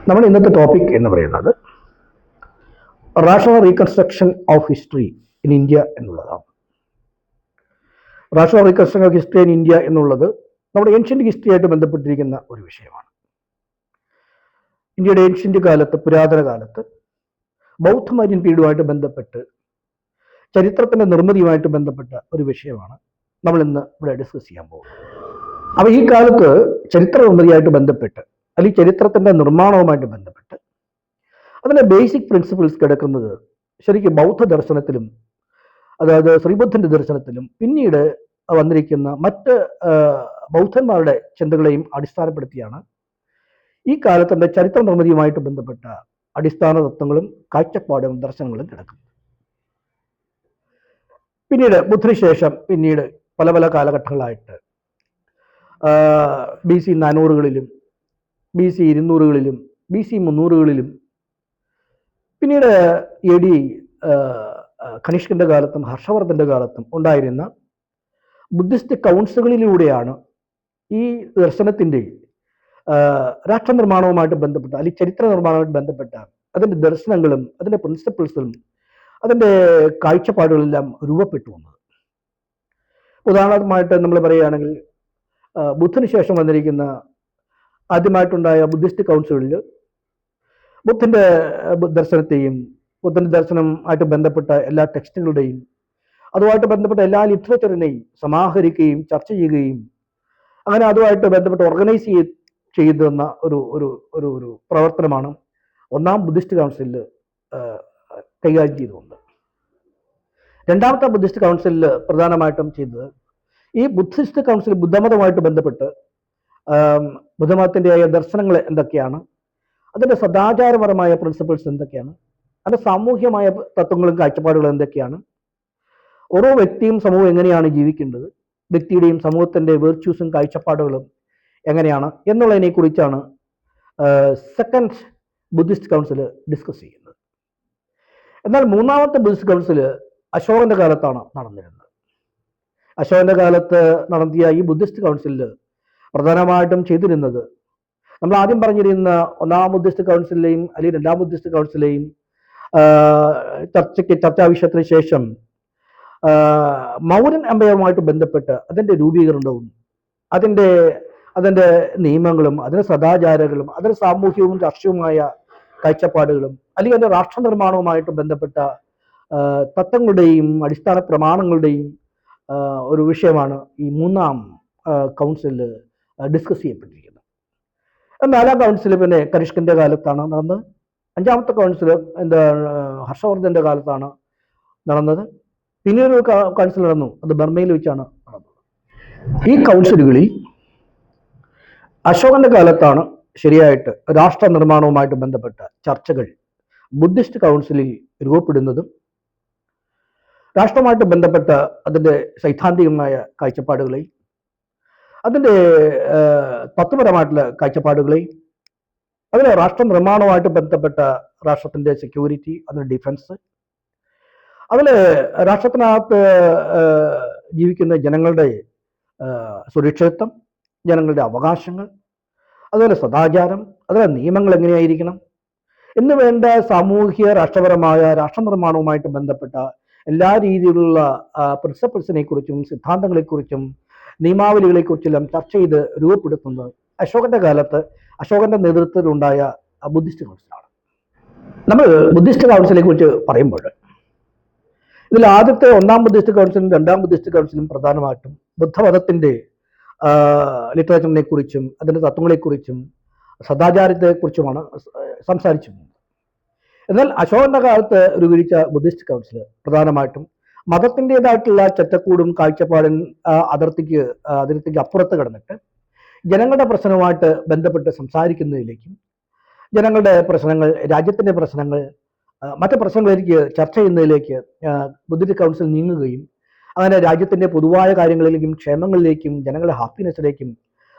നമ്മൾ ഇന്നത്തെ ടോപ്പിക് എന്ന് പറയുന്നത് rational reconstruction of history in India എന്നുള്ളതാണ്. Rational reconstruction of history in India എന്നുള്ളത് നമ്മുടെ ഏൻഷ്യൻ്റ് ഹിസ്റ്ററിയായിട്ട് ബന്ധപ്പെട്ടിരിക്കുന്ന ഒരു വിഷയമാണ്. ഇന്ത്യയുടെ ഏൻഷ്യൻ്റ് കാലത്ത്, പുരാതന കാലത്ത് ബൗദ്ധമരിയൻ പീരീഡുമായിട്ട് ബന്ധപ്പെട്ട് ചരിത്രത്തിൻ്റെ നിർമ്മിതിയുമായിട്ട് ബന്ധപ്പെട്ട ഒരു വിഷയമാണ് നമ്മൾ ഇന്ന് ഇവിടെ ഡിസ്കസ് ചെയ്യാൻ പോകുന്നത്. അപ്പോൾ ഈ കാലത്ത് ചരിത്ര നിർമ്മിതിയായിട്ട് ബന്ധപ്പെട്ട് അല്ലെങ്കിൽ ചരിത്രത്തിൻ്റെ നിർമ്മാണവുമായിട്ട് ബന്ധപ്പെട്ട് അതിൻ്റെ ബേസിക് പ്രിൻസിപ്പിൾസ് കിടക്കുന്നത് ശരിക്കും ബൗദ്ധ ദർശനത്തിലും, അതായത് ശ്രീബുദ്ധൻ്റെ ദർശനത്തിലും പിന്നീട് വന്നിരിക്കുന്ന മറ്റ് ബൗദ്ധന്മാരുടെ ചിന്തകളെയും അടിസ്ഥാനപ്പെടുത്തിയാണ് ഈ കാലത്തിൻ്റെ ചരിത്ര നിർമ്മിതിയുമായിട്ട് ബന്ധപ്പെട്ട അടിസ്ഥാന തത്വങ്ങളും കാഴ്ചപ്പാടുകളും ദർശനങ്ങളും കിടക്കുന്നത്. പിന്നീട് ബുദ്ധന് ശേഷം പിന്നീട് പല പല കാലഘട്ടങ്ങളായിട്ട് BC 400-കളിലും BC 200-കളിലും BC 300-കളിലും പിന്നീട് AD കനിഷ്കന്റെ കാലത്തും ഹർഷവർദ്ധന്റെ കാലത്തും ഉണ്ടായിരുന്ന ബുദ്ധിസ്റ്റ് കൗൺസിലുകളിലൂടെയാണ് ഈ ദർശനത്തിൻ്റെ രാഷ്ട്രനിർമ്മാണവുമായിട്ട് ബന്ധപ്പെട്ട അല്ലെങ്കിൽ ചരിത്ര നിർമ്മാണവുമായിട്ട് ബന്ധപ്പെട്ട അതിൻ്റെ ദർശനങ്ങളും അതിൻ്റെ പ്രിൻസിപ്പിൾസും അതിൻ്റെ കാഴ്ചപ്പാടുകളെല്ലാം രൂപപ്പെട്ടു വന്നത്. ഉദാഹരണമായിട്ട് നമ്മൾ പറയുകയാണെങ്കിൽ ബുദ്ധന് ശേഷം വന്നിരിക്കുന്ന ആദ്യമായിട്ടുണ്ടായ ബുദ്ധിസ്റ്റ് കൗൺസിലിൽ ബുദ്ധൻ്റെ ദർശനത്തെയും ബുദ്ധൻ്റെ ദർശനമായിട്ട് ബന്ധപ്പെട്ട എല്ലാ ടെക്സ്റ്റുകളുടെയും അതുമായിട്ട് ബന്ധപ്പെട്ട എല്ലാ ലിറ്ററേച്ചറിനെയും സമാഹരിക്കുകയും ചർച്ച ചെയ്യുകയും അങ്ങനെ അതുമായിട്ട് ബന്ധപ്പെട്ട് ഓർഗനൈസ് ചെയ്തുന്ന ഒരു ഒരു ഒരു ഒരു പ്രവർത്തനമാണ് ഒന്നാം ബുദ്ധിസ്റ്റ് കൗൺസിലിൽ കൈകാര്യം ചെയ്തുകൊണ്ട്. രണ്ടാമത്തെ ബുദ്ധിസ്റ്റ് കൗൺസിലിൽ പ്രധാനമായിട്ടും ചെയ്തത് ഈ ബുദ്ധിസ്റ്റ് കൗൺസിൽ ബുദ്ധമതവുമായിട്ട് ബന്ധപ്പെട്ട് ബുദ്ധമതത്തിൻ്റെ ദർശനങ്ങൾ എന്തൊക്കെയാണ്, അതിൻ്റെ സദാചാരപരമായ പ്രിൻസിപ്പിൾസ് എന്തൊക്കെയാണ്, അതിൻ്റെ സാമൂഹ്യമായ തത്വങ്ങളും കാഴ്ചപ്പാടുകളും എന്തൊക്കെയാണ്, ഓരോ വ്യക്തിയും സമൂഹം എങ്ങനെയാണ് ജീവിക്കേണ്ടത്, വ്യക്തിയുടെയും സമൂഹത്തിൻ്റെ വെർച്യൂസും കാഴ്ചപ്പാടുകളും എങ്ങനെയാണ് എന്നുള്ളതിനെ കുറിച്ചാണ് സെക്കൻഡ് ബുദ്ധിസ്റ്റ് കൗൺസിൽ ഡിസ്കസ് ചെയ്യുന്നത്. എന്നാൽ മൂന്നാമത്തെ ബുദ്ധിസ്റ്റ് കൗൺസിൽ അശോകന്റെ കാലത്താണ് നടന്നിരുന്നത്. അശോകന്റെ കാലത്ത് നടത്തിയ ഈ ബുദ്ധിസ്റ്റ് കൗൺസിലിൽ പ്രധാനമായിട്ടും ചെയ്തിരുന്നത് നമ്മൾ ആദ്യം പറഞ്ഞിരുന്ന ഒന്നാം ബുദ്ധിസ്റ്റ് കൗൺസിലെയും അല്ലെങ്കിൽ രണ്ടാം ബുദ്ധിസ്റ്റ് കൗൺസിലെയും ചർച്ചാ വിഷയത്തിന് ശേഷം മൗര്യൻ എംപയറുമായിട്ട് ബന്ധപ്പെട്ട് അതിൻ്റെ രൂപീകരണവും അതിൻ്റെ നിയമങ്ങളും അതിൻ്റെ സദാചാരങ്ങളും അതിൻ്റെ സാമൂഹികവും രാഷ്ട്രീയവുമായ കാഴ്ചപ്പാടുകളും അല്ലെങ്കിൽ അതിൻ്റെ രാഷ്ട്ര നിർമ്മാണവുമായിട്ട് ബന്ധപ്പെട്ട തത്വങ്ങളുടെയും അടിസ്ഥാന പ്രമാണങ്ങളുടെയും ഒരു വിഷയമാണ് ഈ മൂന്നാം കൗൺസിലിൽ ഡിസ്കസ് ചെയ്യപ്പെട്ടിരിക്കുന്നത്. നാലാം കൗൺസിൽ പിന്നെ കനിഷ്കന്റെ കാലത്താണ് നടന്നത്. അഞ്ചാമത്തെ കൗൺസിൽ ഹർഷവർദ്ധന്റെ കാലത്താണ് നടന്നത്. പിന്നീട് ഒരു കൗൺസിൽ നടന്നു, അത് ബർമയിൽ വെച്ചാണ് നടന്നത്. ഈ കൗൺസിലുകളിൽ അശോകന്റെ കാലത്താണ് ശരിയായിട്ട് രാഷ്ട്ര നിർമ്മാണവുമായിട്ട് ബന്ധപ്പെട്ട ചർച്ചകൾ ബുദ്ധിസ്റ്റ് കൗൺസിലിൽ രൂപപ്പെടുന്നതും രാഷ്ട്രവുമായിട്ട് ബന്ധപ്പെട്ട അതിൻ്റെ സൈദ്ധാന്തികമായ കാഴ്ചപ്പാടുകളെയും അതിൻ്റെ തത്വപരമായിട്ടുള്ള കാഴ്ചപ്പാടുകളെയും അതിൽ രാഷ്ട്ര നിർമ്മാണവുമായിട്ട് ബന്ധപ്പെട്ട രാഷ്ട്രത്തിൻ്റെ സെക്യൂരിറ്റി, അതിൻ്റെ ഡിഫൻസ്, അതിൽ രാഷ്ട്രത്തിനകത്ത് ജീവിക്കുന്ന ജനങ്ങളുടെ സുരക്ഷിതത്വം, ജനങ്ങളുടെ അവകാശങ്ങൾ, അതുപോലെ സദാചാരം, അതുപോലെ നിയമങ്ങൾ എങ്ങനെയായിരിക്കണം എന്ന് വേണ്ട സാമൂഹിക രാഷ്ട്രപരമായ രാഷ്ട്ര നിർമ്മാണവുമായിട്ട് ബന്ധപ്പെട്ട എല്ലാ രീതിയിലുള്ള പ്രിൻസിപ്പിൾസിനെ കുറിച്ചും സിദ്ധാന്തങ്ങളെക്കുറിച്ചും നിയമാവലികളെക്കുറിച്ചെല്ലാം ചർച്ച ചെയ്ത് രൂപപ്പെടുത്തുന്നത് അശോകന്റെ കാലത്ത് അശോകന്റെ നേതൃത്വത്തിലുണ്ടായ ബുദ്ധിസ്റ്റ് കൗൺസിലാണ്. നമ്മൾ ബുദ്ധിസ്റ്റ് കൗൺസിലെ കുറിച്ച് പറയുമ്പോൾ ഇതിൽ ആദ്യത്തെ ഒന്നാം ബുദ്ധിസ്റ്റ് കൗൺസിലും രണ്ടാം ബുദ്ധിസ്റ്റ് കൗൺസിലും പ്രധാനമായിട്ടും ബുദ്ധമതത്തിൻ്റെ ലിറ്ററേച്ചറിനെ കുറിച്ചും അതിൻ്റെ തത്വങ്ങളെക്കുറിച്ചും സദാചാരത്തെക്കുറിച്ചുമാണ് സംസാരിച്ചു. എന്നാൽ അശോകന്റെ കാലത്ത് രൂപീകരിച്ച ബുദ്ധിസ്റ്റ് കൗൺസിൽ പ്രധാനമായിട്ടും മതത്തിൻ്റെതായിട്ടുള്ള ചട്ടക്കൂടും കാഴ്ചപ്പാടും അതിർത്തിക്ക് അപ്പുറത്ത് കിടന്നിട്ട് ജനങ്ങളുടെ പ്രശ്നവുമായിട്ട് ബന്ധപ്പെട്ട് സംസാരിക്കുന്നതിലേക്കും ജനങ്ങളുടെ പ്രശ്നങ്ങൾ, രാജ്യത്തിൻ്റെ പ്രശ്നങ്ങൾ, മറ്റ് പ്രശ്നങ്ങളിലേക്ക് ചർച്ച ചെയ്യുന്നതിലേക്ക് ബുദ്ധിസ്റ്റ് കൗൺസിൽ നീങ്ങുകയും അങ്ങനെ രാജ്യത്തിൻ്റെ പൊതുവായ കാര്യങ്ങളിലേക്കും ക്ഷേമങ്ങളിലേക്കും ജനങ്ങളുടെ ഹാപ്പിനെസ്സിലേക്കും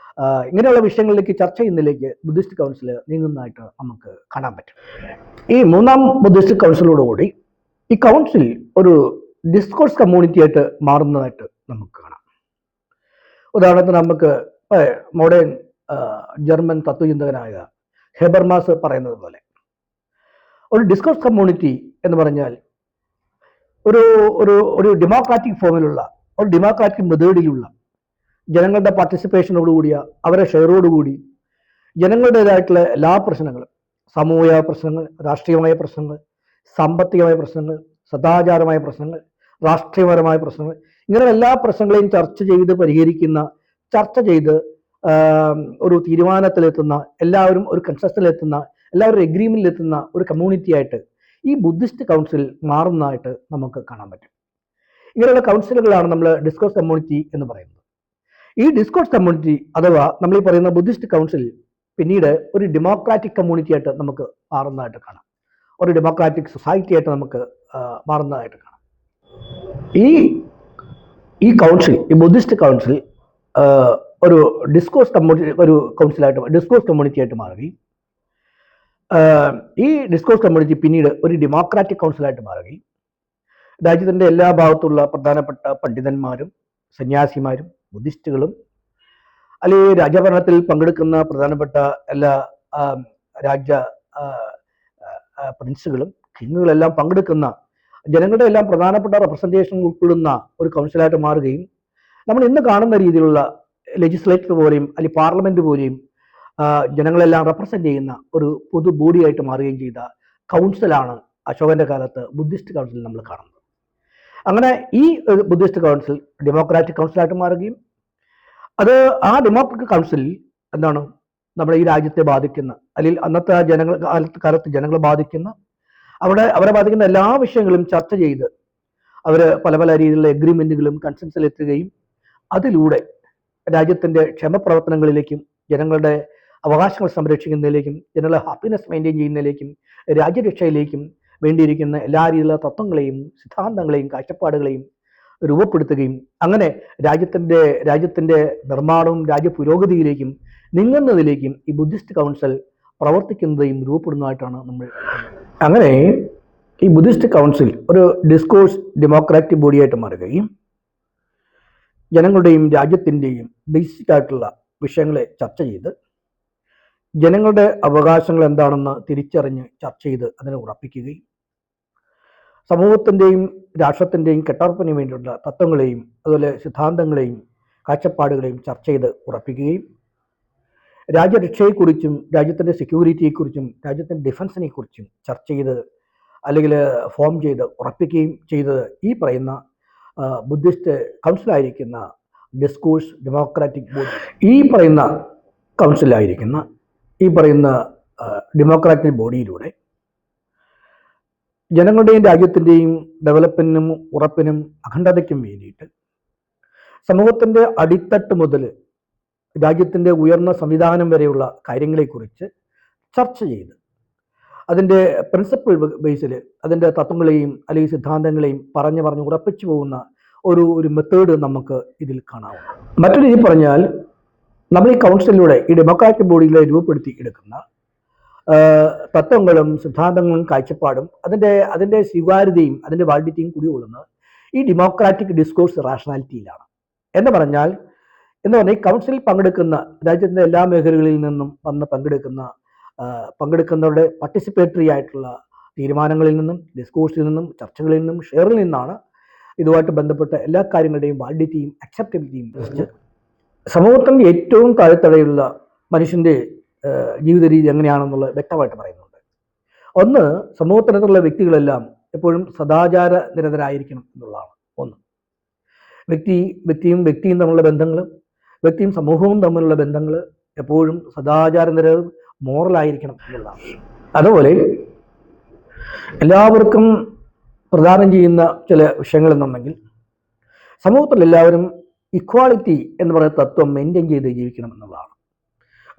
ഇങ്ങനെയുള്ള വിഷയങ്ങളിലേക്ക് ചർച്ച ചെയ്യുന്നതിലേക്ക് ബുദ്ധിസ്റ്റ് കൗൺസിൽ നീങ്ങുന്നതായിട്ട് നമുക്ക് കാണാൻ പറ്റും. ഈ മൂന്നാം ബുദ്ധിസ്റ്റ് കൗൺസിലോടുകൂടി ഈ കൗൺസിൽ ഒരു ഡിസ്കോഴ്സ് കമ്മ്യൂണിറ്റി ആയിട്ട് മാറുന്നതായിട്ട് നമുക്ക് കാണാം. ഉദാഹരണത്തിന് നമുക്ക് മോഡേൺ ജർമ്മൻ തത്വചിന്തകനായ ഹെബർമാസ് പറയുന്നത് പോലെ ഒരു ഡിസ്കോഴ്സ് കമ്മ്യൂണിറ്റി എന്ന് പറഞ്ഞാൽ ഒരു ഒരു ഒരു ഡെമോക്രാറ്റിക് ഫോമിലുള്ള ഒരു ഡെമോക്രാറ്റിക് മെത്തേഡിലുള്ള ജനങ്ങളുടെ പാർട്ടിസിപ്പേഷനോടുകൂടിയ അവരെ ഷെയറോടുകൂടി ജനങ്ങളുടേതായിട്ടുള്ള എല്ലാ പ്രശ്നങ്ങളും, സാമൂഹിക പ്രശ്നങ്ങൾ, രാഷ്ട്രീയമായ പ്രശ്നങ്ങൾ, സാമ്പത്തികമായ പ്രശ്നങ്ങൾ, സദാചാരമായ പ്രശ്നങ്ങൾ, രാഷ്ട്രീയപരമായ പ്രശ്നങ്ങൾ, ഇങ്ങനെ എല്ലാ പ്രശ്നങ്ങളെയും ചർച്ച ചെയ്ത് ഒരു തീരുമാനത്തിലെത്തുന്ന, എല്ലാവരും ഒരു കൺസെഷനിലെത്തുന്ന, എല്ലാവരും എഗ്രിമെന്റിലെത്തുന്ന ഒരു കമ്മ്യൂണിറ്റി ആയിട്ട് ഈ ബുദ്ധിസ്റ്റ് കൗൺസിൽ മാറുന്നതായിട്ട് നമുക്ക് കാണാൻ പറ്റും. ഇങ്ങനെയുള്ള കൗൺസിലുകളാണ് നമ്മൾ ഡിസ്കോഴ്സ് കമ്മ്യൂണിറ്റി എന്ന് പറയുന്നത്. ഈ ഡിസ്കോഴ്സ് കമ്മ്യൂണിറ്റി അഥവാ നമ്മൾ ഈ പറയുന്ന ബുദ്ധിസ്റ്റ് കൗൺസിൽ പിന്നീട് ഒരു ഡെമോക്രാറ്റിക് കമ്മ്യൂണിറ്റി ആയിട്ട് നമുക്ക് മാറുന്നതായിട്ട് കാണാം, ഒരു ഡെമോക്രാറ്റിക് സൊസൈറ്റി ആയിട്ട് നമുക്ക് മാറുന്നതായിട്ട് കാണാം. ഈ കൗൺസിൽ, ഈ ബുദ്ധിസ്റ്റ് കൗൺസിൽ ഒരു ഡിസ്കോഴ്സ് കമ്മ്യൂണിറ്റി ആയിട്ട് മാറുകയും ഈ ഡിസ്കോഴ്സ് കമ്മ്യൂണിറ്റി പിന്നീട് ഒരു ഡെമോക്രാറ്റിക് കൗൺസിലായിട്ട് മാറുകയും രാജ്യത്തിൻ്റെ എല്ലാ ഭാഗത്തുള്ള പ്രധാനപ്പെട്ട പണ്ഡിതന്മാരും സന്യാസിമാരും ബുദ്ധിസ്റ്റുകളും അല്ലെങ്കിൽ രാജ്യഭരണത്തിൽ പങ്കെടുക്കുന്ന പ്രധാനപ്പെട്ട എല്ലാ പ്രിൻസുകളും കിങ്ങുകളെല്ലാം പങ്കെടുക്കുന്ന ജനങ്ങളുടെ എല്ലാം പ്രധാനപ്പെട്ട റെപ്രസെൻറ്റേഷൻ ഉൾക്കൊള്ളുന്ന ഒരു കൗൺസിലായിട്ട് മാറുകയും നമ്മൾ ഇന്ന് കാണുന്ന രീതിയിലുള്ള ലെജിസ്ലേറ്റർ പോലെയും അല്ലെങ്കിൽ പാർലമെന്റ് പോലെയും ജനങ്ങളെല്ലാം റെപ്രസെന്റ് ചെയ്യുന്ന ഒരു പൊതു ബോഡിയായിട്ട് മാറുകയും ചെയ്ത കൗൺസിലാണ് അശോകന്റെ കാലത്ത് ബുദ്ധിസ്റ്റ് കൗൺസിൽ നമ്മൾ കാണുന്നത്. അങ്ങനെ ഈ ബുദ്ധിസ്റ്റ് കൗൺസിൽ ഡെമോക്രാറ്റിക് കൗൺസിലായിട്ട് മാറുകയും ആ ഡെമോക്രാറ്റിക് കൗൺസിലിൽ എന്താണ് നമ്മുടെ ഈ രാജ്യത്തെ ബാധിക്കുന്ന, അല്ലെങ്കിൽ അന്നത്തെ കാലത്ത് ജനങ്ങളെ ബാധിക്കുന്ന, അവരെ ബാധിക്കുന്ന എല്ലാ വിഷയങ്ങളും ചർച്ച ചെയ്ത് അവർ പല പല രീതിയിലുള്ള എഗ്രിമെന്റുകളും കൺസെൻസിലെത്തുകയും അതിലൂടെ രാജ്യത്തിന്റെ ക്ഷേമപ്രവർത്തനങ്ങളിലേക്കും ജനങ്ങളുടെ അവകാശങ്ങൾ സംരക്ഷിക്കുന്നതിലേക്കും ജനങ്ങളുടെ ഹാപ്പിനെസ് മെയിൻറ്റെയിൻ ചെയ്യുന്നതിലേക്കും രാജ്യരക്ഷയിലേക്കും വേണ്ടിയിരിക്കുന്ന എല്ലാ രീതിയിലുള്ള തത്വങ്ങളെയും സിദ്ധാന്തങ്ങളെയും കാഴ്ചപ്പാടുകളെയും രൂപപ്പെടുത്തുകയും അങ്ങനെ രാജ്യത്തിന്റെ നിർമ്മാണവും രാജ്യ പുരോഗതിയിലേക്കും നീങ്ങുന്നതിലേക്കും ഈ ബുദ്ധിസ്റ്റ് കൗൺസിൽ പ്രവർത്തിക്കുന്നതും രൂപപ്പെടുന്നതായിട്ടാണ് നമ്മൾ. അങ്ങനെ ഈ ബുദ്ധിസ്റ്റ് കൗൺസിൽ ഒരു ഡിസ്കോഴ്സ് ഡെമോക്രാറ്റിക് ബോഡിയായിട്ട് മാറുകയും ജനങ്ങളുടെയും രാജ്യത്തിൻ്റെയും ബേസിക് ആയിട്ടുള്ള വിഷയങ്ങളെ ചർച്ച ചെയ്ത് ജനങ്ങളുടെ അവകാശങ്ങൾ എന്താണെന്ന് തിരിച്ചറിഞ്ഞ് ചർച്ച ചെയ്ത് അതിനെ ഉറപ്പിക്കുകയും സമൂഹത്തിൻ്റെയും രാഷ്ട്രത്തിൻ്റെയും കെട്ടുറപ്പിന് വേണ്ടിയുള്ള തത്വങ്ങളെയും അതുപോലെ സിദ്ധാന്തങ്ങളെയും കാഴ്ചപ്പാടുകളെയും ചർച്ച ചെയ്ത് ഉറപ്പിക്കുകയും രാജ്യരക്ഷയെക്കുറിച്ചും രാജ്യത്തിൻ്റെ സെക്യൂരിറ്റിയെക്കുറിച്ചും രാജ്യത്തിൻ്റെ ഡിഫൻസിനെ കുറിച്ചും ചർച്ച ചെയ്ത് അല്ലെങ്കിൽ ഫോം ചെയ്ത് ഉറപ്പിക്കുകയും ചെയ്തത് ഈ പറയുന്ന ബുദ്ധിസ്റ്റ് കൗൺസിലായിരിക്കുന്ന ഡിസ്കോഴ്സ് ഡെമോക്രാറ്റിക് ബോഡി. ഈ പറയുന്ന കൗൺസിലായിരിക്കുന്ന ഈ പറയുന്ന ഡെമോക്രാറ്റിക് ബോഡിയിലൂടെ ജനങ്ങളുടെയും രാജ്യത്തിൻ്റെയും ഡെവലപ്മെന്റിനും ഉറപ്പിനും അഖണ്ഡതയ്ക്കും വേണ്ടിയിട്ട് സമൂഹത്തിൻ്റെ അടിത്തട്ട് മുതൽ രാജ്യത്തിൻ്റെ ഉയർന്ന സംവിധാനം വരെയുള്ള കാര്യങ്ങളെക്കുറിച്ച് ചർച്ച ചെയ്ത് അതിൻ്റെ പ്രിൻസിപ്പിൾ ബേസിൽ അതിൻ്റെ തത്വങ്ങളെയും അല്ലെങ്കിൽ സിദ്ധാന്തങ്ങളെയും പറഞ്ഞ് ഉറപ്പിച്ചു പോകുന്ന ഒരു മെത്തേഡ് നമുക്ക് ഇതിൽ കാണാം. മറ്റൊരു രീതി പറഞ്ഞാൽ നമ്മൾ ഈ കൗൺസിലിലൂടെ ഈ ഡെമോക്രാറ്റിക് ബോഡിയിലെ രൂപപ്പെടുത്തി എടുക്കുന്ന തത്വങ്ങളും സിദ്ധാന്തങ്ങളും കാഴ്ചപ്പാടും അതിൻ്റെ സ്വീകാര്യതയും അതിൻ്റെ വാലിഡിറ്റിയും കൂടി കൊള്ളുന്നത് ഈ ഡെമോക്രാറ്റിക് ഡിസ്കോഴ്സ് റാഷണാലിറ്റിയിലാണ്. എന്ന് പറഞ്ഞാൽ ഈ കൗൺസിലിൽ പങ്കെടുക്കുന്ന രാജ്യത്തിൻ്റെ എല്ലാ മേഖലകളിൽ നിന്നും വന്ന് പങ്കെടുക്കുന്നവരുടെ പാർട്ടിസിപ്പേറ്ററി ആയിട്ടുള്ള തീരുമാനങ്ങളിൽ നിന്നും ഡിസ്കോഴ്സിൽ നിന്നും ചർച്ചകളിൽ നിന്നും ഷെയറിൽ നിന്നാണ് ഇതുമായിട്ട് ബന്ധപ്പെട്ട എല്ലാ കാര്യങ്ങളുടെയും വാലിഡിറ്റിയും അക്സെപ്റ്റബിലിറ്റിയും കുറിച്ച് സമൂഹത്തിൻ്റെ ഏറ്റവും താഴെത്തടയുള്ള മനുഷ്യൻ്റെ ജീവിത രീതി എങ്ങനെയാണെന്നുള്ളത് വ്യക്തമായിട്ട് പറയുന്നുണ്ട്. ഒന്ന്, സമൂഹത്തിനകത്തുള്ള വ്യക്തികളെല്ലാം എപ്പോഴും സദാചാര നിരതരായിരിക്കണം എന്നുള്ളതാണ് ഒന്ന്. വ്യക്തിയും തമ്മിലുള്ള ബന്ധങ്ങൾ, വ്യക്തിയും സമൂഹവും തമ്മിലുള്ള ബന്ധങ്ങൾ എപ്പോഴും സദാചാര നിരതരും മോറലായിരിക്കണം എന്നുള്ളതാണ്. അതുപോലെ എല്ലാവർക്കും പ്രദാനം ചെയ്യുന്ന ചില വിഷയങ്ങൾ എന്നുണ്ടെങ്കിൽ സമൂഹത്തിൽ എല്ലാവരും ഇക്വാളിറ്റി എന്ന് പറയുന്ന തത്വം മെയിൻറ്റെയിൻ ചെയ്ത് ജീവിക്കണം എന്നുള്ളതാണ്.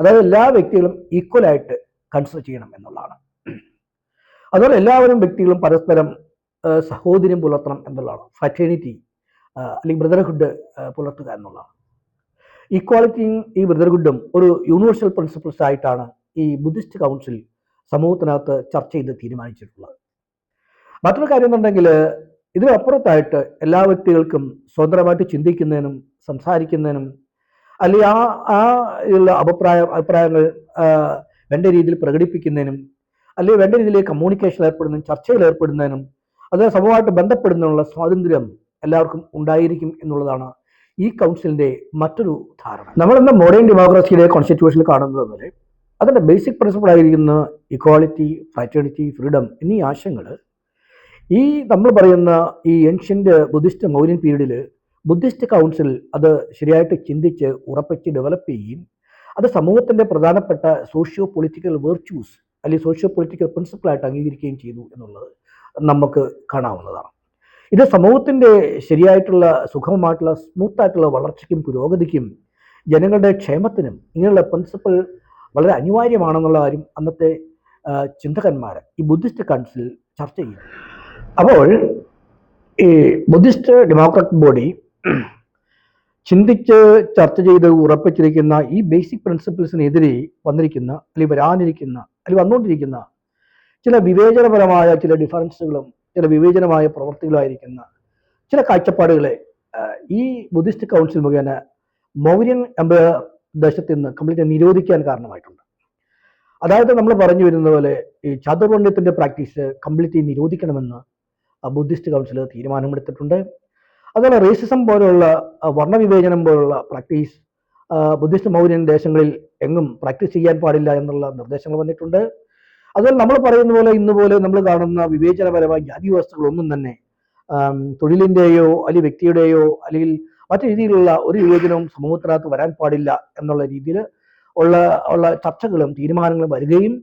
അതായത് എല്ലാ വ്യക്തികളും ഈക്വലായിട്ട് കൺസിഡർ ചെയ്യണം എന്നുള്ളതാണ്. അതുപോലെ വ്യക്തികളും പരസ്പരം സഹോദര്യം പുലർത്തണം എന്നുള്ളതാണ്. ഫ്രാറ്റേണിറ്റി അല്ലെങ്കിൽ ബ്രദർഹുഡ് പുലർത്തുക എന്നുള്ളതാണ്. ഈക്വാലിറ്റിയും ഈ ബ്രദർഹുഡും ഒരു യൂണിവേഴ്സൽ പ്രിൻസിപ്പിൾസ് ആയിട്ടാണ് ഈ ബുദ്ധിസ്റ്റ് കൗൺസിൽ സമൂഹത്തിനകത്ത് ചർച്ച ചെയ്ത് തീരുമാനിച്ചിട്ടുള്ളത്. മറ്റൊരു കാര്യം എന്നുണ്ടെങ്കിൽ ഇതിനപ്പുറത്തായിട്ട് എല്ലാ വ്യക്തികൾക്കും സ്വതന്ത്രമായിട്ട് ചിന്തിക്കുന്നതിനും സംസാരിക്കുന്നതിനും അല്ലെങ്കിൽ ഉള്ള അഭിപ്രായങ്ങൾ വേണ്ട രീതിയിൽ പ്രകടിപ്പിക്കുന്നതിനും അല്ലെങ്കിൽ വേണ്ട രീതിയിൽ കമ്മ്യൂണിക്കേഷൻ ഏർപ്പെടുന്നതിനും ചർച്ചയിൽ ഏർപ്പെടുന്നതിനും അത് സമൂഹമായിട്ട് ബന്ധപ്പെടുന്നതിനുള്ള സ്വാതന്ത്ര്യം എല്ലാവർക്കും ഉണ്ടായിരിക്കും എന്നുള്ളതാണ് ഈ കൗൺസിലിന്റെ മറ്റൊരു ധാരണ. നമ്മളിന്ന് മോഡേൺ ഡെമോക്രസിയിലെ കോൺസ്റ്റിറ്റ്യൂഷനിൽ കാണുന്നത് പോലെ അതിൻ്റെ ബേസിക് പ്രിൻസിപ്പിൾ ആയിരിക്കുന്ന ഇക്വാളിറ്റി, ഫ്രാറ്റേണിറ്റി, ഫ്രീഡം എന്നീ ആശയങ്ങൾ ഈ നമ്മൾ പറയുന്ന ഈ ഏൻഷ്യൻ്റ് ബുദ്ധിസ്റ്റ് മൗര്യൻ പീരീഡിൽ ബുദ്ധിസ്റ്റ് കൗൺസിൽ അത് ശരിയായിട്ട് ചിന്തിച്ച് ഉറപ്പിച്ച് ഡെവലപ്പ് ചെയ്യുകയും അത് സമൂഹത്തിൻ്റെ പ്രധാനപ്പെട്ട സോഷ്യോ പൊളിറ്റിക്കൽ വെർച്യൂസ് അല്ലെങ്കിൽ സോഷ്യോ പൊളിറ്റിക്കൽ പ്രിൻസിപ്പിളായിട്ട് അംഗീകരിക്കുകയും ചെയ്തു എന്നുള്ളത് നമുക്ക് കാണാവുന്നതാണ്. ഇത് സമൂഹത്തിൻ്റെ ശരിയായിട്ടുള്ള സുഗമമായിട്ടുള്ള സ്മൂത്തായിട്ടുള്ള വളർച്ചയ്ക്കും പുരോഗതിക്കും ജനങ്ങളുടെ ക്ഷേമത്തിനും ഇങ്ങനെയുള്ള പ്രിൻസിപ്പിൾ വളരെ അനിവാര്യമാണെന്നുള്ള കാര്യം അന്നത്തെ ചിന്തകന്മാർ ഈ ബുദ്ധിസ്റ്റ് കൗൺസിൽ ചർച്ച ചെയ്യും. അപ്പോൾ ഈ ബുദ്ധിസ്റ്റ് ഡെമോക്രാറ്റിക് ബോഡി ചിന്തിച്ച് ചർച്ച ചെയ്ത് ഉറപ്പിച്ചിരിക്കുന്ന ഈ ബേസിക് പ്രിൻസിപ്പിൾസിനെതിരെ വന്നിരിക്കുന്ന അല്ലെങ്കിൽ വരാനിരിക്കുന്ന അല്ലെങ്കിൽ വന്നുകൊണ്ടിരിക്കുന്ന ചില വിവേചനപരമായ ചില ഡിഫറൻസുകളും ചില വിവേചനമായ പ്രവർത്തികളായിരിക്കുന്ന ചില കാഴ്ചപ്പാടുകളെ ഈ ബുദ്ധിസ്റ്റ് കൗൺസിൽ മുഖേന മൗര്യൻ എംപയർ ദേശത്ത് നിന്ന് കംപ്ലീറ്റ് നിരോധിക്കാൻ കാരണമായിട്ടുണ്ട്. അതായത് നമ്മൾ പറഞ്ഞു വരുന്ന പോലെ ഈ ചാതുർവർണ്ണ്യത്തിൻ്റെ പ്രാക്ടീസ് കംപ്ലീറ്റ് നിരോധിക്കണമെന്ന് ബുദ്ധിസ്റ്റ് കൗൺസിൽ തീരുമാനമെടുത്തിട്ടുണ്ട്. അതുപോലെ റേസിസം പോലുള്ള വർണ്ണവിവേചനം പോലുള്ള പ്രാക്ടീസ് ബുദ്ധിസ്റ്റ് മൗര്യൻ ദേശങ്ങളിൽ എങ്ങും പ്രാക്ടീസ് ചെയ്യാൻ പാടില്ല എന്നുള്ള നിർദ്ദേശങ്ങൾ വന്നിട്ടുണ്ട്. അതുപോലെ നമ്മൾ പറയുന്ന പോലെ ഇന്ന് പോലെ നമ്മൾ കാണുന്ന വിവേചനപരമായ ജാതി വ്യവസ്ഥകളൊന്നും തന്നെ തൊഴിലിൻ്റെയോ അല്ലെങ്കിൽ വ്യക്തിയുടെയോ അല്ലെങ്കിൽ മറ്റു രീതിയിലുള്ള ഒരു വിവേചനവും സമൂഹത്തിനകത്ത് വരാൻ പാടില്ല എന്നുള്ള രീതിയിൽ ഉള്ള ചർച്ചകളും തീരുമാനങ്ങളും വരികയും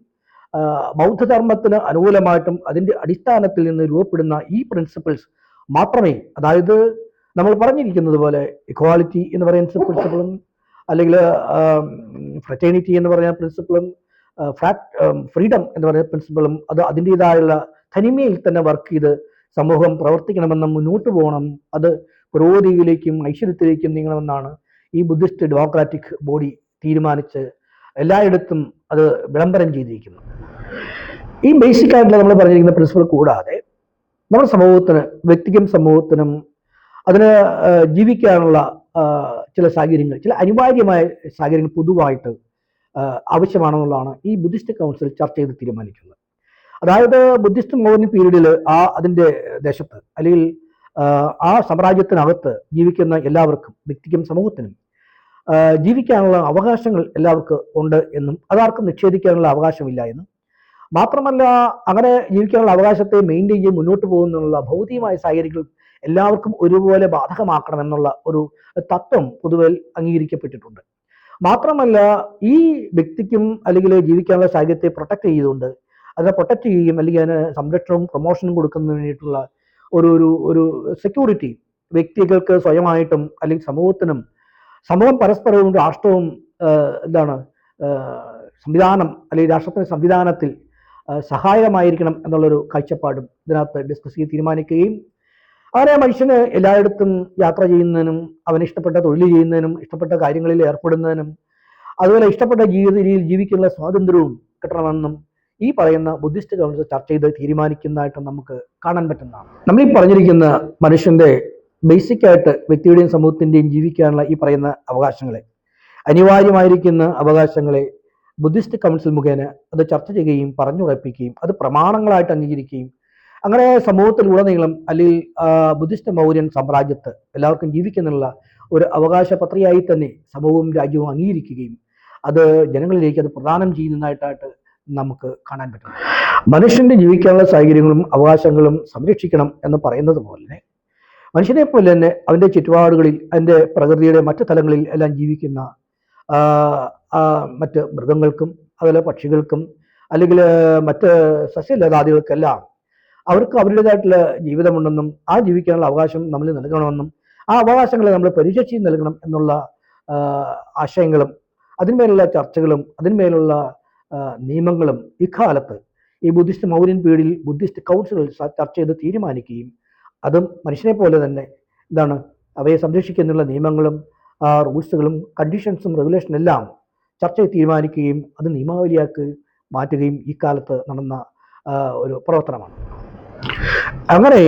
ബൗദ്ധധർമ്മത്തിന് അനുകൂലമായിട്ടും അതിൻ്റെ അടിസ്ഥാനത്തിൽ നിന്ന് രൂപപ്പെടുന്ന ഈ പ്രിൻസിപ്പിൾസ് മാത്രമേ, അതായത് നമ്മൾ പറഞ്ഞിരിക്കുന്നത് പോലെ ഇക്വാളിറ്റി എന്ന് പറയുന്ന പ്രിൻസിപ്പിളും അല്ലെങ്കിൽ ഫ്രറ്റേണിറ്റി എന്ന് പറയുന്ന പ്രിൻസിപ്പിളും ഫ്രീഡം എന്ന് പറയുന്ന പ്രിൻസിപ്പിളും അത് അതിൻ്റെതായുള്ള തനിമയിൽ തന്നെ വർക്ക് ചെയ്ത് സമൂഹം പ്രവർത്തിക്കണമെന്നും മുന്നോട്ട് പോകണം, അത് പുരോഗതിയിലേക്കും ഐശ്വര്യത്തിലേക്കും നീങ്ങണമെന്നാണ് ഈ ബുദ്ധിസ്റ്റ് ഡെമോക്രാറ്റിക് ബോഡി തീരുമാനിച്ച് എല്ലായിടത്തും അത് വിളംബരം ചെയ്തിരിക്കുന്നു. ഈ ബേസിക് ആയിട്ടുള്ള നമ്മൾ പറഞ്ഞിരിക്കുന്ന പ്രിൻസിപ്പിൾ കൂടാതെ നമ്മുടെ സമൂഹത്തിന്, വ്യക്തിക്കും സമൂഹത്തിനും അതിന് ജീവിക്കാനുള്ള ചില സാഹചര്യങ്ങൾ, ചില അനിവാര്യമായ സാഹചര്യങ്ങൾ പൊതുവായിട്ട് ആവശ്യമാണെന്നുള്ളതാണ് ഈ ബുദ്ധിസ്റ്റ് കൗൺസിൽ ചർച്ച ചെയ്ത് തീരുമാനിക്കുന്നത്. അതായത് ബുദ്ധിസ്റ്റ് മൗര്യൻ പീരീഡിൽ അതിൻ്റെ ദേശത്ത് അല്ലെങ്കിൽ ആ സാമ്രാജ്യത്തിനകത്ത് ജീവിക്കുന്ന എല്ലാവർക്കും, വ്യക്തിക്കും സമൂഹത്തിനും ജീവിക്കാനുള്ള അവകാശങ്ങൾ എല്ലാവർക്കും ഉണ്ട് എന്നും അതാർക്കും നിഷേധിക്കാനുള്ള അവകാശമില്ല എന്നും മാത്രമല്ല അങ്ങനെ ജീവിക്കാനുള്ള അവകാശത്തെ മെയിൻറ്റെയിൻ ചെയ്ത് മുന്നോട്ട് പോകുന്നുള്ള ഭൗതികമായ സാഹചര്യങ്ങൾ എല്ലാവർക്കും ഒരുപോലെ ബാധകമാക്കണമെന്നുള്ള ഒരു തത്വം പൊതുവെ അംഗീകരിക്കപ്പെട്ടിട്ടുണ്ട്. മാത്രമല്ല ഈ വ്യക്തിക്കും അല്ലെങ്കിൽ ജീവിക്കാനുള്ള സാഹചര്യത്തെ പ്രൊട്ടക്ട് ചെയ്തുകൊണ്ട് അതിനെ പ്രൊട്ടക്ട് ചെയ്യുകയും അല്ലെങ്കിൽ അതിന് സംരക്ഷണവും പ്രൊമോഷനും കൊടുക്കുന്നതിന് വേണ്ടിയിട്ടുള്ള ഒരു സെക്യൂരിറ്റി വ്യക്തികൾക്ക് സ്വയമായിട്ടും അല്ലെങ്കിൽ സമൂഹം പരസ്പരവും രാഷ്ട്രവും സംവിധാനം അല്ലെങ്കിൽ രാഷ്ട്രത്തിൻ്റെ സംവിധാനത്തിൽ സഹായകമായിരിക്കണം എന്നുള്ളൊരു കാഴ്ചപ്പാടും ഇതിനകത്ത് ഡിസ്കസ് ചെയ്ത് തീരുമാനിക്കുകയും അങ്ങനെ മനുഷ്യന് എല്ലായിടത്തും യാത്ര ചെയ്യുന്നതിനും അവന് ഇഷ്ടപ്പെട്ട തൊഴിൽ ചെയ്യുന്നതിനും ഇഷ്ടപ്പെട്ട കാര്യങ്ങളിൽ ഏർപ്പെടുന്നതിനും അതുപോലെ ഇഷ്ടപ്പെട്ട ജീവിത രീതിയിൽ ജീവിക്കുന്ന സ്വാതന്ത്ര്യവും കിട്ടണമെന്നും ഈ പറയുന്ന ബുദ്ധിസ്റ്റ് കൗൺസിൽ ചർച്ച ചെയ്ത് തീരുമാനിക്കുന്നതായിട്ട് നമുക്ക് കാണാൻ പറ്റുന്നതാണ്. നമ്മൾ ഈ പറഞ്ഞിരിക്കുന്ന മനുഷ്യന്റെ ബേസിക് ആയിട്ട് വ്യക്തിയുടെയും സമൂഹത്തിൻ്റെയും ജീവിക്കാനുള്ള ഈ പറയുന്ന അവകാശങ്ങളെ, അനിവാര്യമായിരിക്കുന്ന അവകാശങ്ങളെ ബുദ്ധിസ്റ്റ് കൗൺസിൽ മുഖേന അത് ചർച്ച ചെയ്യുകയും പറഞ്ഞുറപ്പിക്കുകയും അത് പ്രമാണങ്ങളായിട്ട് അംഗീകരിക്കുകയും അങ്ങനെ സമൂഹത്തിലുടനീളം അല്ലെങ്കിൽ ബുദ്ധിസ്റ്റ് മൗര്യൻ സാമ്രാജ്യത്ത് എല്ലാവർക്കും ജീവിക്കുന്നുള്ള ഒരു അവകാശ പത്രികയായി തന്നെ സമൂഹവും രാജ്യവും അംഗീകരിക്കുകയും അത് ജനങ്ങളിലേക്ക് അത് പ്രദാനം ചെയ്യുന്നതായിട്ടായിട്ട് നമുക്ക് കാണാൻ പറ്റും. മനുഷ്യന്റെ ജീവിക്കാനുള്ള സാഹചര്യങ്ങളും അവകാശങ്ങളും സംരക്ഷിക്കണം എന്ന് പറയുന്നത് പോലെ മനുഷ്യനെ പോലെ തന്നെ അവൻ്റെ ചുറ്റുപാടുകളിൽ, അതിൻ്റെ പ്രകൃതിയുടെ മറ്റു തലങ്ങളിൽ എല്ലാം ജീവിക്കുന്ന മറ്റ് മൃഗങ്ങൾക്കും അതുപോലെ പക്ഷികൾക്കും അല്ലെങ്കിൽ മറ്റ് സസ്യലതാദികൾക്കെല്ലാം അവർക്ക് അവരുടേതായിട്ടുള്ള ജീവിതമുണ്ടെന്നും ആ ജീവിക്കാനുള്ള അവകാശം നമ്മൾ നൽകണമെന്നും ആ അവകാശങ്ങളെ നമ്മൾ പരിരക്ഷിച്ച് നൽകണം എന്നുള്ള ആശയങ്ങളും അതിന്മേലുള്ള ചർച്ചകളും അതിന്മേലുള്ള നിയമങ്ങളും ഇക്കാലത്ത് ഈ ബുദ്ധിസ്റ്റ് മൗര്യൻ പീരീഡിൽ ബുദ്ധിസ്റ്റ് കൗൺസിലുകൾ ചർച്ച ചെയ്ത് തീരുമാനിക്കുകയും അതും മനുഷ്യനെ പോലെ തന്നെ അവയെ സംരക്ഷിക്കുന്നുള്ള നിയമങ്ങളും റൂൾസുകളും കണ്ടീഷൻസും റെഗുലേഷനും എല്ലാം ചർച്ച ചെയ്ത് തീരുമാനിക്കുകയും അത് നിയമാവലിയാക്കി മാറ്റുകയും ഈ കാലത്ത് നടന്ന ഒരു പ്രവർത്തനമാണ്. അങ്ങനെ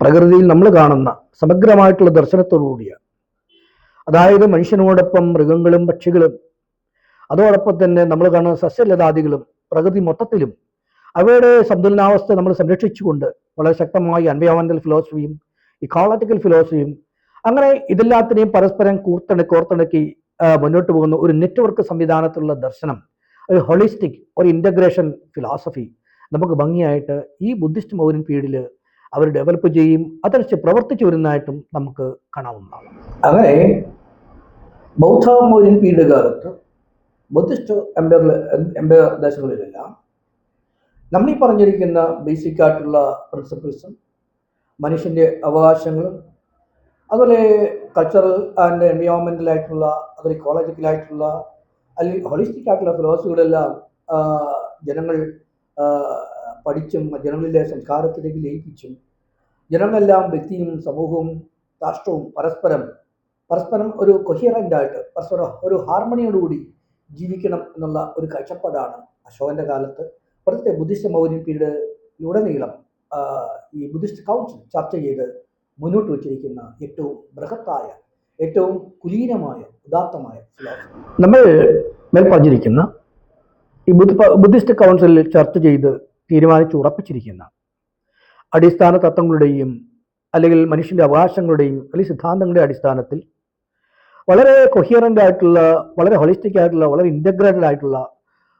പ്രകൃതിയിൽ നമ്മൾ കാണുന്ന സമഗ്രമായിട്ടുള്ള ദർശനത്തോടുകൂടിയ, അതായത് മനുഷ്യനോടൊപ്പം മൃഗങ്ങളും പക്ഷികളും അതോടൊപ്പം തന്നെ നമ്മൾ കാണുന്ന സസ്യലതാദികളും പ്രകൃതി മൊത്തത്തിലും അവയുടെ സന്തുലനാവസ്ഥ നമ്മൾ സംരക്ഷിച്ചുകൊണ്ട് വളരെ ശക്തമായി എൻവയോൺമെന്റൽ ഫിലോസഫിയും ഇക്കോളജിക്കൽ ഫിലോസഫിയും അങ്ങനെ ഇതെല്ലാത്തിനെയും പരസ്പരം കോർത്തിണക്കി മുന്നോട്ട് പോകുന്ന ഒരു നെറ്റ്വർക്ക് സംവിധാനത്തിലുള്ള ദർശനം, ഒരു ഹോളിസ്റ്റിക്, ഒരു ഇൻ്റഗ്രേഷൻ ഫിലോസഫി നമുക്ക് ഭംഗിയായിട്ട് ഈ ബുദ്ധിസ്റ്റ് മൗര്യൻ പീരീഡിൽ അവർ ഡെവലപ്പ് ചെയ്യും, അതനുസരിച്ച് പ്രവർത്തിച്ചു വരുന്നതായിട്ടും നമുക്ക് കാണാവുന്നതാണ്. അങ്ങനെ ബൗദ്ധ മൗര്യൻ പീരീഡ് കാലത്ത് ബുദ്ധിസ്റ്റ് എംപയർ ദേശങ്ങളിലെല്ലാം നമ്മൾ ഈ പറഞ്ഞിരിക്കുന്ന ബേസിക് ആയിട്ടുള്ള പ്രിൻസിപ്പിൾസും മനുഷ്യൻ്റെ അവകാശങ്ങളും അതുപോലെ കൾച്ചറൽ ആൻഡ് എൻവയോൺമെൻ്റൽ ആയിട്ടുള്ള അതുപോലെ ഇക്കോളജിക്കലായിട്ടുള്ള അല്ലെങ്കിൽ ഹോളിസ്റ്റിക് ആയിട്ടുള്ള ഫിലോസഫികളെല്ലാം ജനങ്ങൾ പഠിച്ചും ജനങ്ങളിലെ സംസ്കാരത്തിലേക്ക് ലയിപ്പിച്ചും ജനങ്ങളെല്ലാം വ്യക്തിയും സമൂഹവും രാഷ്ട്രവും പരസ്പരം ഒരു കൊഹിയറൻ്റായിട്ട് പരസ്പരം ഒരു ഹാർമണിയോടുകൂടി ജീവിക്കണം എന്നുള്ള ഒരു കാഴ്ചപ്പാടാണ് അശോകൻ്റെ കാലത്ത് പ്രത്യേക ബുദ്ധിസ്റ്റ് മൗര്യൻ പീരീഡിലുടനീളം ഈ ബുദ്ധിസ്റ്റ് കൗൺസിൽ ചർച്ച ചെയ്ത് മുന്നോട്ട് വച്ചിരിക്കുന്ന ഏറ്റവും ബൃഹത്തായ, ഏറ്റവും കുലീനമായ, ഉദാത്തമായ ഫിലോസഫി. നമ്മൾ മേൽ പറഞ്ഞിരിക്കുന്ന ഈ ബുദ്ധിസ്റ്റ് കൗൺസിലിൽ ചർച്ച ചെയ്ത് തീരുമാനിച്ച് ഉറപ്പിച്ചിരിക്കുന്ന അടിസ്ഥാന തത്വങ്ങളുടെയും അല്ലെങ്കിൽ മനുഷ്യൻ്റെ അവകാശങ്ങളുടെയും അല്ലെങ്കിൽ സിദ്ധാന്തങ്ങളുടെ അടിസ്ഥാനത്തിൽ വളരെ കൊഹിയറൻ്റ് ആയിട്ടുള്ള, വളരെ ഹോളിസ്റ്റിക് ആയിട്ടുള്ള, വളരെ ഇൻ്റഗ്രേറ്റഡ് ആയിട്ടുള്ള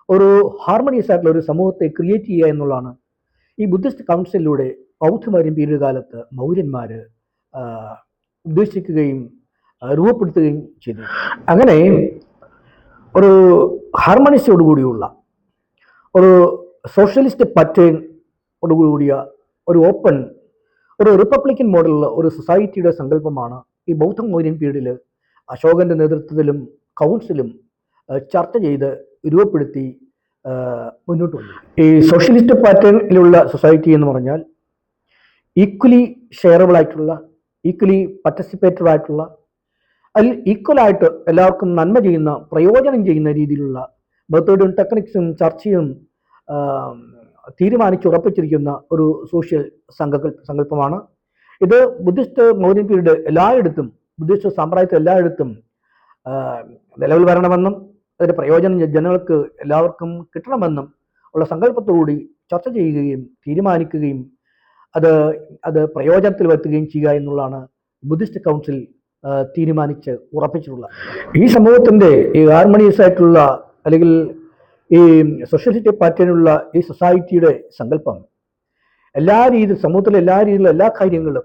ഒരു ഹാർമണിയസ് ആയിട്ടുള്ള ഒരു സമൂഹത്തെ ക്രിയേറ്റ് ചെയ്യുക എന്നുള്ളതാണ് ഈ ബുദ്ധിസ്റ്റ് കൗൺസിലിലൂടെ ബൗദ്ധമൗര്യൻ പീരീഡ് കാലത്ത് മൗര്യന്മാർ ഉദ്ദേശിക്കുകയും രൂപപ്പെടുത്തുകയും ചെയ്തു. അങ്ങനെ ഒരു ഹാർമണിസോടുകൂടിയുള്ള ഒരു സോഷ്യലിസ്റ്റ് പാറ്റേണോടുകൂടിയ ഒരു ഓപ്പൺ, ഒരു റിപ്പബ്ലിക്കൻ മോഡലുള്ള ഒരു സൊസൈറ്റിയുടെ സങ്കല്പമാണ് ഈ ബൗദ്ധ മൗര്യൻ പീരീഡിൽ അശോകൻ്റെ നേതൃത്വത്തിലും കൗൺസിലും ചർച്ച ചെയ്ത് രൂപപ്പെടുത്തി മുന്നോട്ട് വന്നു. ഈ സോഷ്യലിസ്റ്റ് പാറ്റേണിലുള്ള സൊസൈറ്റി എന്ന് പറഞ്ഞാൽ ഈക്വലി ഷെയറബിൾ ആയിട്ടുള്ള, ഈക്വലി പാർട്ടിസിപ്പേറ്റഡ് ആയിട്ടുള്ള, അതിൽ ഈക്വലായിട്ട് എല്ലാവർക്കും നന്മ ചെയ്യുന്ന, പ്രയോജനം ചെയ്യുന്ന രീതിയിലുള്ള മെത്തേഡും ടെക്നിക്സും ചർച്ചയും തീരുമാനിച്ചുറപ്പിച്ചിരിക്കുന്ന ഒരു സോഷ്യൽ സങ്കല്പമാണ് ഇത്. ബുദ്ധിസ്റ്റ് മൗര്യൻ പീരീഡ് എല്ലായിടത്തും, ബുദ്ധിസ്റ്റ് സാമ്രാജ്യത്തിൽ എല്ലായിടത്തും നിലവിൽ വരണമെന്നും അതിൻ്റെ പ്രയോജനം ജനങ്ങൾക്ക് എല്ലാവർക്കും കിട്ടണമെന്നും ഉള്ള സങ്കല്പത്തോടുകൂടി ചർച്ച ചെയ്യുകയും തീരുമാനിക്കുകയും അത് പ്രയോജനത്തിൽ വരുത്തുകയും ചെയ്യുക എന്നുള്ളതാണ് ബുദ്ധിസ്റ്റ് കൗൺസിൽ തീരുമാനിച്ച് ഉറപ്പിച്ചിട്ടുള്ളത്. ഈ സമൂഹത്തിൻ്റെ ഈ ഹാർമണിയസ് ആയിട്ടുള്ള അല്ലെങ്കിൽ ഈ സോഷ്യലിസ്റ്റ് പാറ്റേണിലുള്ള ഈ സൊസൈറ്റിയുടെ സങ്കല്പം എല്ലാ രീതിയിലും, സമൂഹത്തിലെ എല്ലാ രീതിയിലുള്ള എല്ലാ കാര്യങ്ങളും,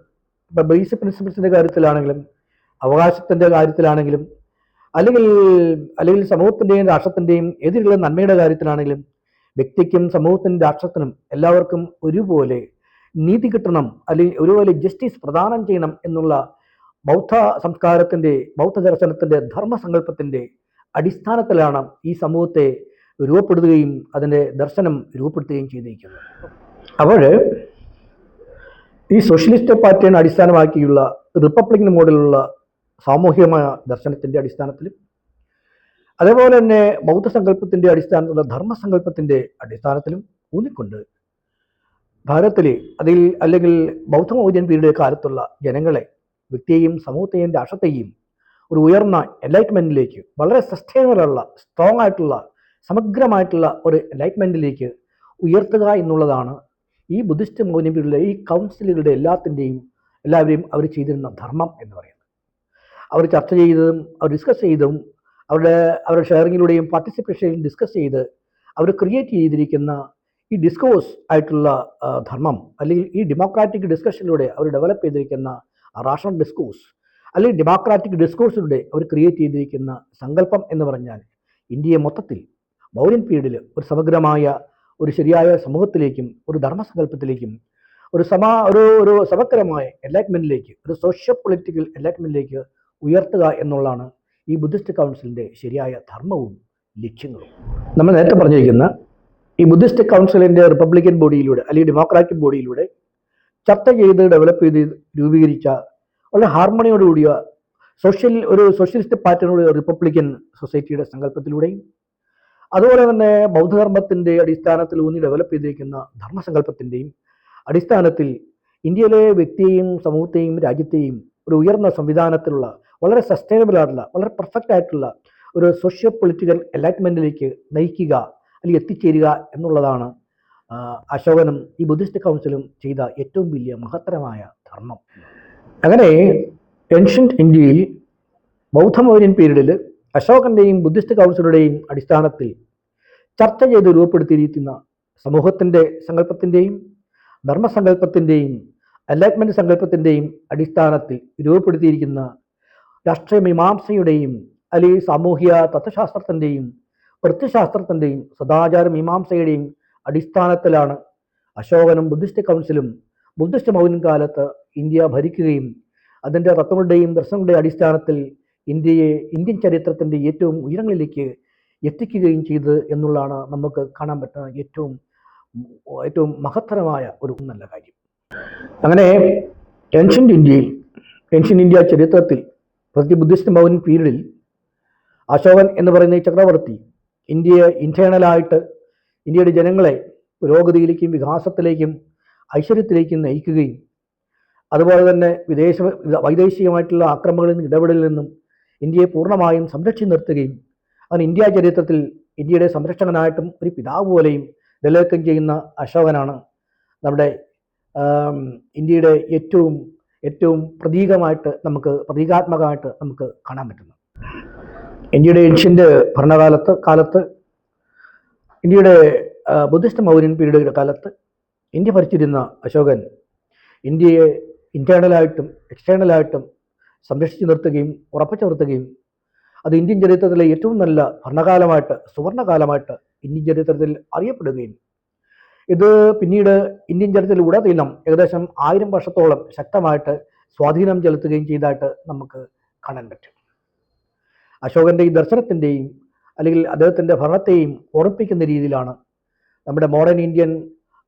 ഇപ്പം ബേസിക് പ്രിൻസിപ്പിൾസിൻ്റെ കാര്യത്തിലാണെങ്കിലും അവകാശത്തിൻ്റെ കാര്യത്തിലാണെങ്കിലും അല്ലെങ്കിൽ സമൂഹത്തിൻ്റെയും രാഷ്ട്രത്തിൻ്റെയും ഏതിലുള്ള നന്മയുടെ കാര്യത്തിലാണെങ്കിലും വ്യക്തിക്കും സമൂഹത്തിനും രാഷ്ട്രത്തിനും എല്ലാവർക്കും ഒരുപോലെ നീതി കിട്ടണം, അല്ലെങ്കിൽ ഒരുപോലെ ജസ്റ്റിസ് പ്രദാനം ചെയ്യണം എന്നുള്ള ബൗദ്ധ സംസ്കാരത്തിൻ്റെ, ബൗദ്ധ ദർശനത്തിൻ്റെ ധർമ്മസങ്കല്പത്തിൻ്റെ അടിസ്ഥാനത്തിലാണ് ഈ സമൂഹത്തെ രൂപപ്പെടുത്തുകയും അതിൻ്റെ ദർശനം രൂപപ്പെടുത്തുകയും ചെയ്തിരിക്കുന്നത്. അപ്പോൾ ഈ സോഷ്യലിസ്റ്റ് പാറ്റേൺ അടിസ്ഥാനമാക്കിയുള്ള റിപ്പബ്ലിക്കൻ മോഡലുള്ള സാമൂഹികമായ ദർശനത്തിൻ്റെ അടിസ്ഥാനത്തിലും അതേപോലെ തന്നെ ബൗദ്ധസങ്കല്പത്തിൻ്റെ അടിസ്ഥാനത്തിലുള്ള ധർമ്മസങ്കല്പത്തിൻ്റെ അടിസ്ഥാനത്തിലും ഊന്നിക്കൊണ്ട് ഭാരതത്തിലെ അല്ലെങ്കിൽ ബൗദ്ധ മൗര്യൻ പീരീഡ് കാലത്തുള്ള ജനങ്ങളെ, വ്യക്തിയെയും സമൂഹത്തെയും രാഷ്ട്രത്തെയും ഒരു ഉയർന്ന എൻലൈറ്റ്മെൻറ്റിലേക്ക്, വളരെ സസ്റ്റൈനബിളുള്ള, സ്ട്രോങ് ആയിട്ടുള്ള, സമഗ്രമായിട്ടുള്ള ഒരു എൻലൈറ്റ്മെൻറ്റിലേക്ക് ഉയർത്തുക എന്നുള്ളതാണ് ഈ ബുദ്ധിസ്റ്റ് മൗര്യൻ പീരീഡിലെ ഈ കൗൺസിലുകളുടെ എല്ലാവരെയും അവർ ചെയ്തിരുന്ന ധർമ്മം എന്ന് പറയുന്നത്. അവർ ചർച്ച ചെയ്തതും അവർ ഡിസ്കസ് ചെയ്തതും അവരുടെ ഷെയറിങ്ങിലൂടെയും പാർട്ടിസിപ്പേഷനിലും ഡിസ്കസ് ചെയ്ത് അവർ ക്രിയേറ്റ് ചെയ്തിരിക്കുന്ന ഈ ഡിസ്കോഴ്സ് ആയിട്ടുള്ള ധർമ്മം, അല്ലെങ്കിൽ ഈ ഡെമോക്രാറ്റിക് ഡിസ്കഷനിലൂടെ അവർ ഡെവലപ്പ് ചെയ്തിരിക്കുന്ന റാഷണൽ ഡിസ്കോഴ്സ്, അല്ലെങ്കിൽ ഡെമോക്രാറ്റിക് ഡിസ്കോഴ്സിലൂടെ അവർ ക്രിയേറ്റ് ചെയ്തിരിക്കുന്ന സങ്കല്പം എന്ന് പറഞ്ഞാൽ ഇന്ത്യയെ മൊത്തത്തിൽ മൗര്യൻ പീരീഡിൽ ഒരു സമഗ്രമായ, ഒരു ശരിയായ സമൂഹത്തിലേക്കും ഒരു ധർമ്മസങ്കല്പത്തിലേക്കും ഒരു സമഗ്രമായ എൻലൈറ്റ്മെൻറ്റിലേക്ക്, ഒരു സോഷ്യോ പൊളിറ്റിക്കൽ എൻലൈറ്റ്മെൻറ്റിലേക്ക് ഉയർത്തുക എന്നുള്ളതാണ് ഈ ബുദ്ധിസ്റ്റ് കൗൺസിലിൻ്റെ ശരിയായ ധർമ്മവും ലക്ഷ്യങ്ങളും. നമ്മൾ നേരത്തെ പറഞ്ഞിരിക്കുന്ന ഈ ബുദ്ധിസ്റ്റ് കൗൺസിലിൻ്റെ റിപ്പബ്ലിക്കൻ ബോഡിയിലൂടെ അല്ലെങ്കിൽ ഡെമോക്രാറ്റിക് ബോഡിയിലൂടെ ചർച്ച ചെയ്ത് ഡെവലപ്പ് ചെയ്ത് രൂപീകരിച്ച വളരെ ഹാർമണിയോടുകൂടിയ സോഷ്യലിസ്റ്റ് പാറ്റേണോട് റിപ്പബ്ലിക്കൻ സൊസൈറ്റിയുടെ സങ്കല്പത്തിലൂടെയും അതുപോലെ തന്നെ ബൗദ്ധധർമ്മത്തിൻ്റെ അടിസ്ഥാനത്തിൽ ഊന്നി ഡെവലപ്പ് ചെയ്തിരിക്കുന്ന ധർമ്മസങ്കല്പത്തിൻ്റെയും അടിസ്ഥാനത്തിൽ ഇന്ത്യയിലെ വ്യക്തിയെയും സമൂഹത്തെയും രാജ്യത്തെയും ഒരു ഉയർന്ന സംവിധാനത്തിലുള്ള, വളരെ സസ്റ്റൈനബിൾ ആയിട്ടുള്ള, വളരെ പെർഫെക്റ്റ് ആയിട്ടുള്ള ഒരു സോഷ്യോ പൊളിറ്റിക്കൽ എൻലൈറ്റ്മെൻറ്റിലേക്ക് നയിക്കുക അല്ലെങ്കിൽ എത്തിച്ചേരുക എന്നുള്ളതാണ് അശോകനും ഈ ബുദ്ധിസ്റ്റ് കൗൺസിലും ചെയ്ത ഏറ്റവും വലിയ മഹത്തരമായ ധർമ്മം. അങ്ങനെ ഏൻഷ്യൻ്റ് ഇന്ത്യയിൽ ബൗദ്ധമൗര്യൻ പീരീഡിൽ അശോകൻ്റെയും ബുദ്ധിസ്റ്റ് കൗൺസിലുടെയും അടിസ്ഥാനത്തിൽ ചർച്ച ചെയ്ത് രൂപപ്പെടുത്തിയിരിക്കുന്ന സമൂഹത്തിൻ്റെ സങ്കല്പത്തിൻ്റെയും ധർമ്മസങ്കല്പത്തിൻ്റെയും എൻലൈറ്റ്മെൻറ്റ് സങ്കല്പത്തിൻ്റെയും അടിസ്ഥാനത്തിൽ രൂപപ്പെടുത്തിയിരിക്കുന്ന രാഷ്ട്രീയ മീമാംസയുടെയും അല്ലെങ്കിൽ സാമൂഹ്യ തത്വശാസ്ത്രത്തിൻ്റെയും പ്രത്യശാസ്ത്രത്തിൻ്റെയും സദാചാര മീമാംസയുടെയും അടിസ്ഥാനത്തിലാണ് അശോകനും ബുദ്ധിസ്റ്റ് കൗൺസിലും ബുദ്ധിസ്റ്റ് മൗര്യൻ കാലത്ത് ഇന്ത്യ ഭരിക്കുകയും അതിൻ്റെ തത്വങ്ങളുടെയും ദർശനങ്ങളുടെയും അടിസ്ഥാനത്തിൽ ഇന്ത്യൻ ചരിത്രത്തിൻ്റെ ഏറ്റവും ഉയരങ്ങളിലേക്ക് എത്തിക്കുകയും ചെയ്തത് എന്നുള്ളതാണ് നമുക്ക് കാണാൻ പറ്റുന്ന ഏറ്റവും മഹത്തരമായ ഒരു നല്ല കാര്യം. അങ്ങനെ ഏൻഷ്യൻ്റ് ഇന്ത്യ ചരിത്രത്തിൽ പ്രതി ബുദ്ധിസ്റ്റ് മൗര്യൻ പീരീഡിൽ അശോകൻ എന്ന് പറയുന്ന ഈ ചക്രവർത്തി ഇന്ത്യയെ ഇൻറ്റേണലായിട്ട് ഇന്ത്യയുടെ ജനങ്ങളെ പുരോഗതിയിലേക്കും വികാസത്തിലേക്കും ഐശ്വര്യത്തിലേക്കും നയിക്കുകയും അതുപോലെ തന്നെ വൈദേശികമായിട്ടുള്ള ആക്രമണങ്ങളിൽ നിന്ന് ഇടപെടലിൽ നിന്നും ഇന്ത്യയെ പൂർണ്ണമായും സംരക്ഷിച്ചു നിർത്തുകയും അങ്ങനെ ഇന്ത്യ ചരിത്രത്തിൽ ഇന്ത്യയുടെ സംരക്ഷകനായിട്ടും ഒരു പിതാവ് പോലെയും നിലനിൽക്കുകയും ചെയ്യുന്ന അശോകനാണ് നമ്മുടെ ഇന്ത്യയുടെ ഏറ്റവും പ്രതീകാത്മകമായിട്ട് നമുക്ക് കാണാൻ പറ്റുന്നത്. ഇന്ത്യയുടെ ഏൻഷ്യൻ്റ് ഭരണകാലത്ത് ഇന്ത്യയുടെ ബുദ്ധിസ്റ്റ് മൗര്യൻ പീരീഡ് കാലത്ത് ഇന്ത്യ ഭരിച്ചിരുന്ന അശോകൻ ഇന്ത്യയെ ഇൻറ്റേണലായിട്ടും എക്സ്റ്റേണലായിട്ടും സംരക്ഷിച്ചു നിർത്തുകയും ഉറപ്പിച്ചു നിർത്തുകയും അത് ഇന്ത്യൻ ചരിത്രത്തിലെ ഏറ്റവും നല്ല ഭരണകാലമായിട്ട് സുവർണകാലമായിട്ട് ഇന്ത്യൻ ചരിത്രത്തിൽ അറിയപ്പെടുകയും ഇത് പിന്നീട് ഇന്ത്യൻ ചരിത്രത്തിൽ ഉടനീളം ഏകദേശം 1000 വർഷത്തോളം ശക്തമായിട്ട് സ്വാധീനം ചെലുത്തുകയും ചെയ്തതായിട്ട് നമുക്ക് കാണാൻ പറ്റും. അശോകൻ്റെ ഈ ദർശനത്തിൻ്റെയും അല്ലെങ്കിൽ അദ്ദേഹത്തിൻ്റെ ഭരണത്തെയും ഓർമ്മിപ്പിക്കുന്ന രീതിയിലാണ് നമ്മുടെ മോഡേൺ ഇന്ത്യൻ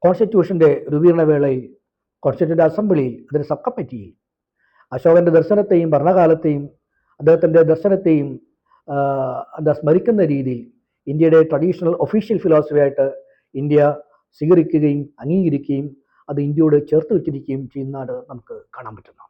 കോൺസ്റ്റിറ്റ്യൂഷൻ്റെ രൂപീകരണ വേളയിൽ കോൺസ്റ്റിറ്റ്യൂൻ്റ് അസംബ്ലിയിൽ അതിൻ്റെ സബ് കമ്മിറ്റിയിൽ അശോകൻ്റെ ദർശനത്തെയും ഭരണകാലത്തെയും അദ്ദേഹത്തിൻ്റെ ദർശനത്തെയും സ്മരിക്കുന്ന രീതിയിൽ ഇന്ത്യയുടെ ട്രഡീഷണൽ ഒഫീഷ്യൽ ഫിലോസഫിയായിട്ട് ഇന്ത്യ സ്വീകരിക്കുകയും അംഗീകരിക്കുകയും അത് ഇന്ത്യയോട് ചേർത്ത് വെച്ചിരിക്കുകയും ചെയ്യുന്നതാണ് നമുക്ക് കാണാൻ പറ്റുന്നത്.